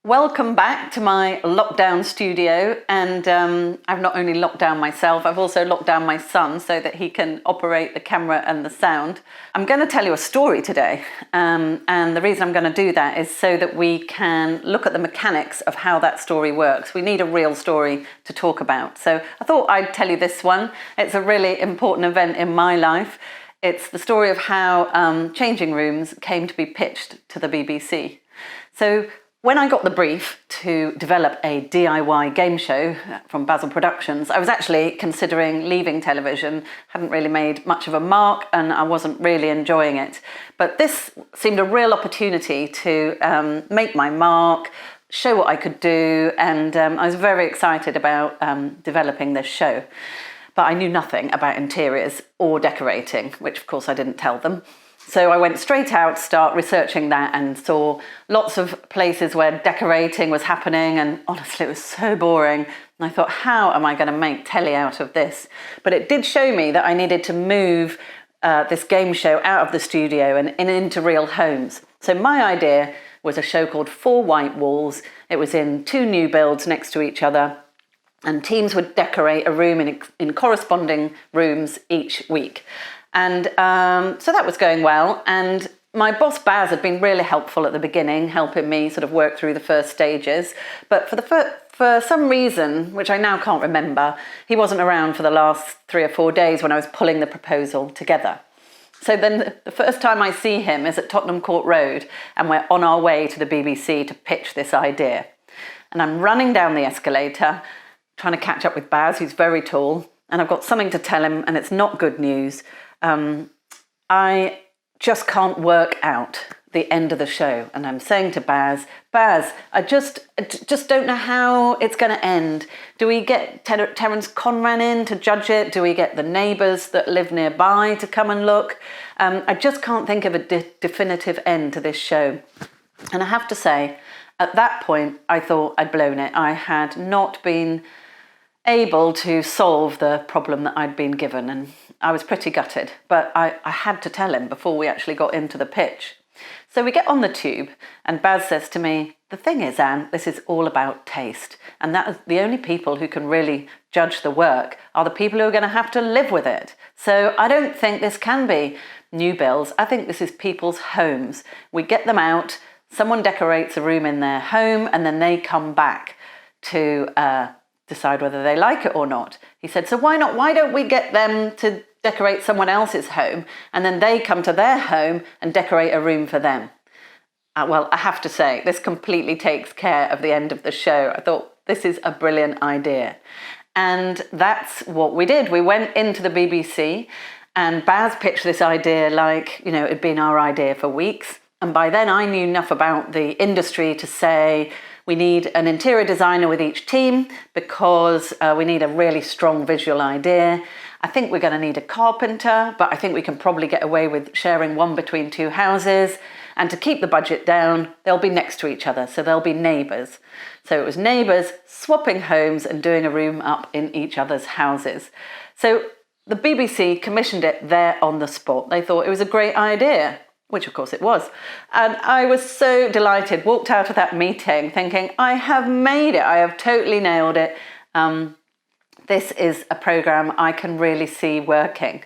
Welcome back to my lockdown studio, and I've not only locked down myself, I've also locked down my son so that he can operate the camera and the sound. I'm going to tell you a story today, and the reason I'm going to do that is so that we can look at the mechanics of how that story works. We need a real story to talk about, so I thought I'd tell you this one. It's a really important event in my life. It's the story of how changing rooms came to be pitched to the BBC. So when I got the brief to develop a DIY game show from Basil Productions, I was actually considering leaving television. Hadn't really made much of a mark and I wasn't really enjoying it. But this seemed a real opportunity to make my mark, show what I could do, and I was very excited about developing this show. But I knew nothing about interiors or decorating, which of course I didn't tell them. So I went straight out to start researching that and saw lots of places where decorating was happening, and honestly it was so boring. And I thought, how am I going to make telly out of this? But it did show me that I needed to move this game show out of the studio and into real homes. So my idea was a show called 4 White Walls. It was in 2 new builds next to each other, and teams would decorate a room in corresponding rooms each week. And so that was going well, and my boss Baz had been really helpful at the beginning, helping me sort of work through the first stages. But for some reason, which I now can't remember, he wasn't around for the last 3 or 4 days when I was pulling the proposal together. So then the first time I see him is at Tottenham Court Road, and we're on our way to the BBC to pitch this idea. And I'm running down the escalator, trying to catch up with Baz, who's very tall, and I've got something to tell him, and it's not good news. I just can't work out the end of the show, and I'm saying to Baz, I just don't know how it's going to end. Do we get Terence Conran in to judge it? Do we get the neighbours that live nearby to come and look? I just can't think of a definitive end to this show. And I have to say, at that point, I thought I'd blown it. I had not been able to solve the problem that I'd been given, and I was pretty gutted, but I had to tell him before we actually got into the pitch. So we get on the tube and Baz says to me, the thing is, Anne, this is all about taste, and that is the only people who can really judge the work are the people who are going to have to live with it. So I don't think this can be new builds. I think this is people's homes. We get them out, someone decorates a room in their home, and then they come back to decide whether they like it or not. He said, so why don't we get them to decorate someone else's home, and then they come to their home and decorate a room for them? Well, I have to say, this completely takes care of the end of the show. I thought, this is a brilliant idea. And that's what we did. We went into the BBC, and Baz pitched this idea like, it had been our idea for weeks. And by then I knew enough about the industry to say, we need an interior designer with each team because we need a really strong visual idea. I think we're going to need a carpenter, but I think we can probably get away with sharing one between 2 houses. And to keep the budget down, they'll be next to each other, so they'll be neighbours. So it was neighbours swapping homes and doing a room up in each other's houses. So the BBC commissioned it there on the spot. They thought it was a great idea, which of course it was. And I was so delighted, walked out of that meeting thinking, I have made it, I have totally nailed it. This is a programme I can really see working.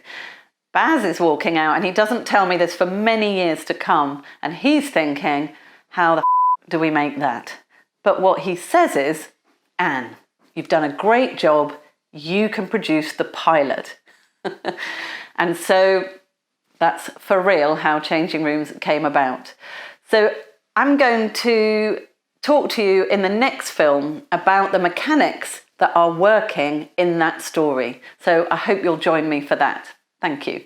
Baz is walking out and he doesn't tell me this for many years to come. And he's thinking, how the do we make that? But what he says is, Anne, you've done a great job. You can produce the pilot. And so that's for real how Changing Rooms came about. So I'm going to talk to you in the next film about the mechanics that are working in that story. So I hope you'll join me for that. Thank you.